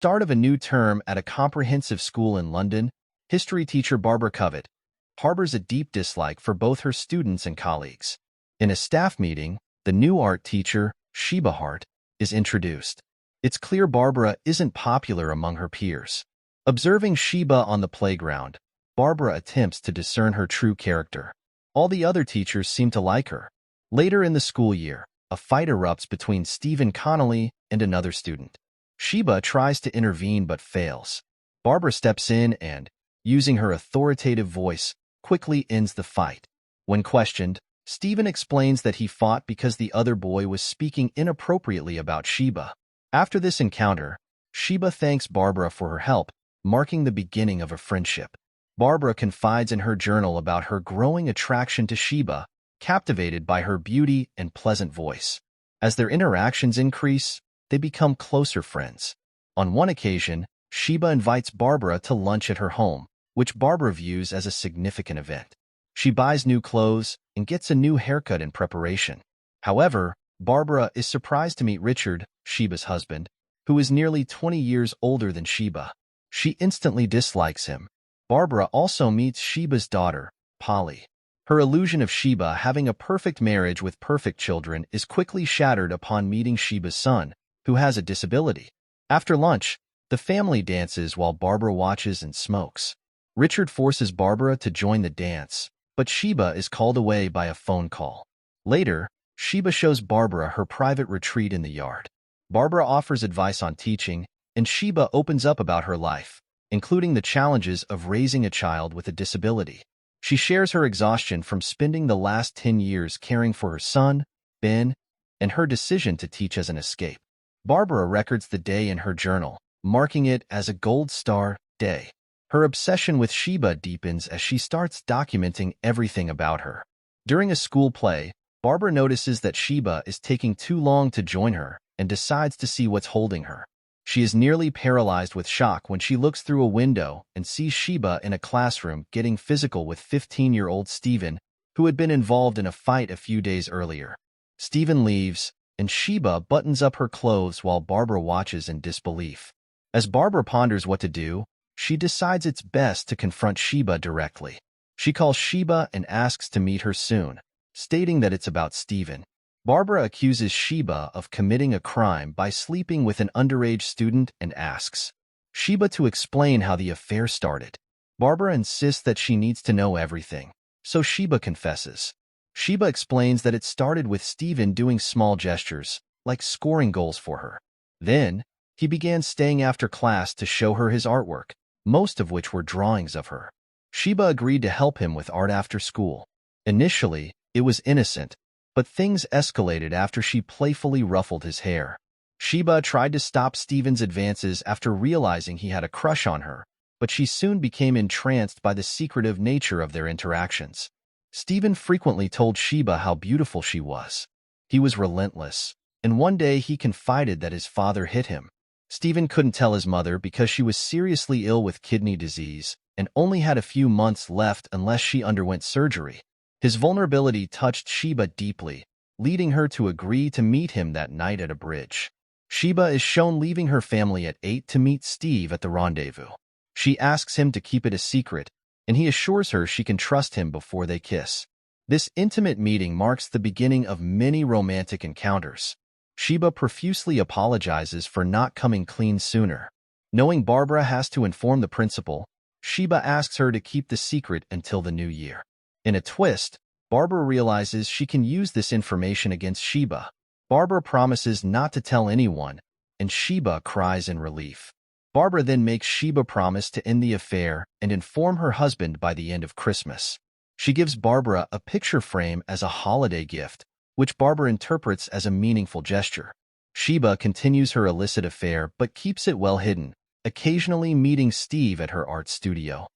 Start of a new term at a comprehensive school in London, history teacher Barbara Covett harbors a deep dislike for both her students and colleagues. In a staff meeting, the new art teacher, Sheba Hart, is introduced. It's clear Barbara isn't popular among her peers. Observing Sheba on the playground, Barbara attempts to discern her true character. All the other teachers seem to like her. Later in the school year, a fight erupts between Stephen Connolly and another student. Sheba tries to intervene but fails. Barbara steps in and, using her authoritative voice, quickly ends the fight. When questioned, Stephen explains that he fought because the other boy was speaking inappropriately about Sheba. After this encounter, Sheba thanks Barbara for her help, marking the beginning of a friendship. Barbara confides in her journal about her growing attraction to Sheba, captivated by her beauty and pleasant voice. As their interactions increase, they become closer friends. On one occasion, Sheba invites Barbara to lunch at her home, which Barbara views as a significant event. She buys new clothes and gets a new haircut in preparation. However, Barbara is surprised to meet Richard, Sheba's husband, who is nearly 20 years older than Sheba. She instantly dislikes him. Barbara also meets Sheba's daughter, Polly. Her illusion of Sheba having a perfect marriage with perfect children is quickly shattered upon meeting Sheba's son, who has a disability. After lunch, the family dances while Barbara watches and smokes. Richard forces Barbara to join the dance, but Sheba is called away by a phone call. Later, Sheba shows Barbara her private retreat in the yard. Barbara offers advice on teaching, and Sheba opens up about her life, including the challenges of raising a child with a disability. She shares her exhaustion from spending the last 10 years caring for her son, Ben, and her decision to teach as an escape. Barbara records the day in her journal, marking it as a gold star day. Her obsession with Sheba deepens as she starts documenting everything about her. During a school play, Barbara notices that Sheba is taking too long to join her and decides to see what's holding her. She is nearly paralyzed with shock when she looks through a window and sees Sheba in a classroom getting physical with 15-year-old Stephen, who had been involved in a fight a few days earlier. Stephen leaves, and Sheba buttons up her clothes while Barbara watches in disbelief. As Barbara ponders what to do, she decides it's best to confront Sheba directly. She calls Sheba and asks to meet her soon, stating that it's about Stephen. Barbara accuses Sheba of committing a crime by sleeping with an underage student and asks Sheba to explain how the affair started. Barbara insists that she needs to know everything, so Sheba confesses. Sheba explains that it started with Stephen doing small gestures, like scoring goals for her. Then, he began staying after class to show her his artwork, most of which were drawings of her. Sheba agreed to help him with art after school. Initially, it was innocent, but things escalated after she playfully ruffled his hair. Sheba tried to stop Stephen's advances after realizing he had a crush on her, but she soon became entranced by the secretive nature of their interactions. Stephen frequently told Sheba how beautiful she was. He was relentless, and one day he confided that his father hit him. Stephen couldn't tell his mother because she was seriously ill with kidney disease and only had a few months left unless she underwent surgery. His vulnerability touched Sheba deeply, leading her to agree to meet him that night at a bridge. Sheba is shown leaving her family at 8 to meet Steve at the rendezvous. She asks him to keep it a secret, and he assures her she can trust him before they kiss. This intimate meeting marks the beginning of many romantic encounters. Sheba profusely apologizes for not coming clean sooner. Knowing Barbara has to inform the principal, Sheba asks her to keep the secret until the new year. In a twist, Barbara realizes she can use this information against Sheba. Barbara promises not to tell anyone, and Sheba cries in relief. Barbara then makes Sheba promise to end the affair and inform her husband by the end of Christmas. She gives Barbara a picture frame as a holiday gift, which Barbara interprets as a meaningful gesture. Sheba continues her illicit affair but keeps it well hidden, occasionally meeting Steve at her art studio.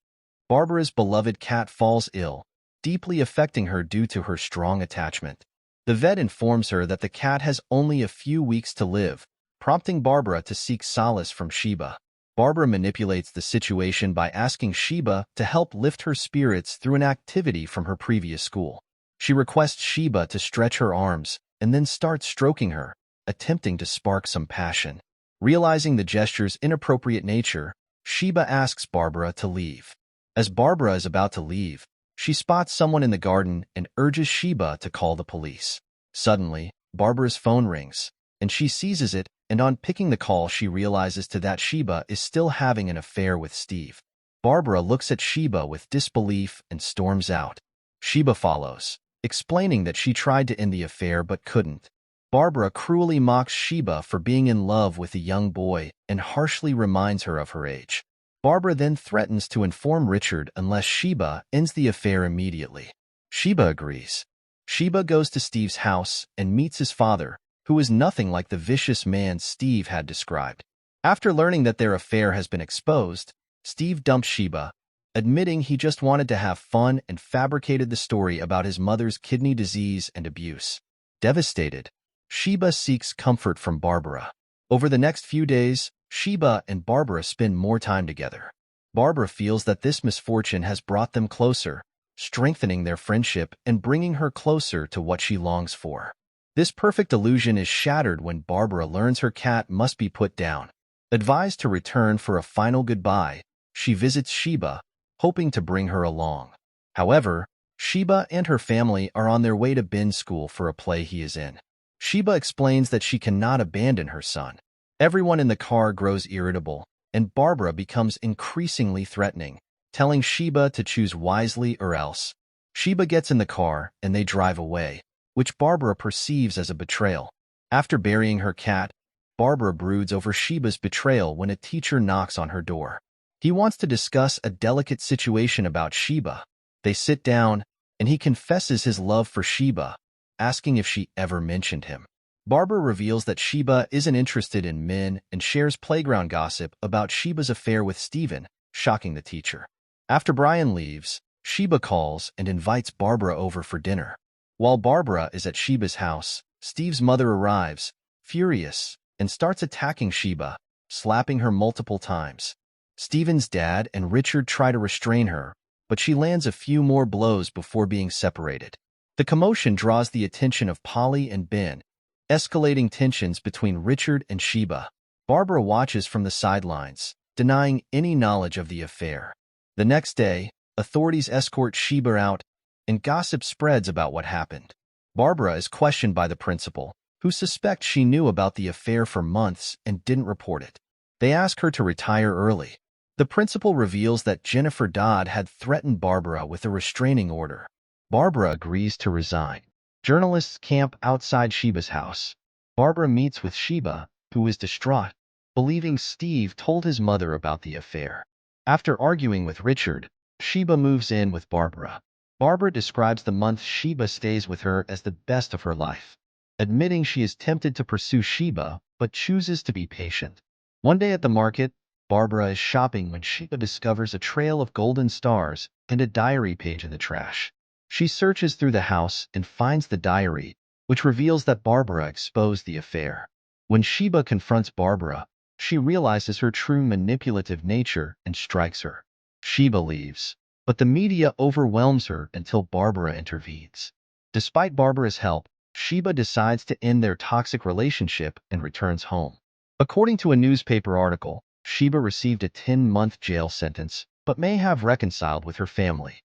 Barbara's beloved cat falls ill, deeply affecting her due to her strong attachment. The vet informs her that the cat has only a few weeks to live, prompting Barbara to seek solace from Sheba. Barbara manipulates the situation by asking Sheba to help lift her spirits through an activity from her previous school. She requests Sheba to stretch her arms and then starts stroking her, attempting to spark some passion. Realizing the gesture's inappropriate nature, Sheba asks Barbara to leave. As Barbara is about to leave, she spots someone in the garden and urges Sheba to call the police. Suddenly, Barbara's phone rings, and she seizes it, and on picking the call she realizes that Sheba is still having an affair with Steve. Barbara looks at Sheba with disbelief and storms out. Sheba follows, explaining that she tried to end the affair but couldn't. Barbara cruelly mocks Sheba for being in love with a young boy and harshly reminds her of her age. Barbara then threatens to inform Richard unless Sheba ends the affair immediately. Sheba agrees. Sheba goes to Steve's house and meets his father, who is nothing like the vicious man Steve had described. After learning that their affair has been exposed, Steve dumps Sheba, admitting he just wanted to have fun and fabricated the story about his mother's kidney disease and abuse. Devastated, Sheba seeks comfort from Barbara. Over the next few days, Sheba and Barbara spend more time together. Barbara feels that this misfortune has brought them closer, strengthening their friendship and bringing her closer to what she longs for. This perfect illusion is shattered when Barbara learns her cat must be put down. Advised to return for a final goodbye, she visits Sheba, hoping to bring her along. However, Sheba and her family are on their way to Ben's school for a play he is in. Sheba explains that she cannot abandon her son. Everyone in the car grows irritable, and Barbara becomes increasingly threatening, telling Sheba to choose wisely or else. Sheba gets in the car and they drive away, which Barbara perceives as a betrayal. After burying her cat, Barbara broods over Sheba's betrayal when a teacher knocks on her door. He wants to discuss a delicate situation about Sheba. They sit down, and he confesses his love for Sheba, asking if she ever mentioned him. Barbara reveals that Sheba isn't interested in men and shares playground gossip about Sheba's affair with Steven, shocking the teacher. After Brian leaves, Sheba calls and invites Barbara over for dinner. While Barbara is at Sheba's house, Steve's mother arrives, furious, and starts attacking Sheba, slapping her multiple times. Steven's dad and Richard try to restrain her, but she lands a few more blows before being separated. The commotion draws the attention of Polly and Ben, escalating tensions between Richard and Sheba. Barbara watches from the sidelines, denying any knowledge of the affair. The next day, authorities escort Sheba out, and gossip spreads about what happened. Barbara is questioned by the principal, who suspects she knew about the affair for months and didn't report it. They ask her to retire early. The principal reveals that Jennifer Dodd had threatened Barbara with a restraining order. Barbara agrees to resign. Journalists camp outside Sheba's house. Barbara meets with Sheba, who is distraught, believing Steve told his mother about the affair. After arguing with Richard, Sheba moves in with Barbara. Barbara describes the month Sheba stays with her as the best of her life, admitting she is tempted to pursue Sheba but chooses to be patient. One day at the market, Barbara is shopping when Sheba discovers a trail of golden stars and a diary page in the trash. She searches through the house and finds the diary, which reveals that Barbara exposed the affair. When Sheba confronts Barbara, she realizes her true manipulative nature and strikes her. Sheba leaves, but the media overwhelms her until Barbara intervenes. Despite Barbara's help, Sheba decides to end their toxic relationship and returns home. According to a newspaper article, Sheba received a 10-month jail sentence, but may have reconciled with her family.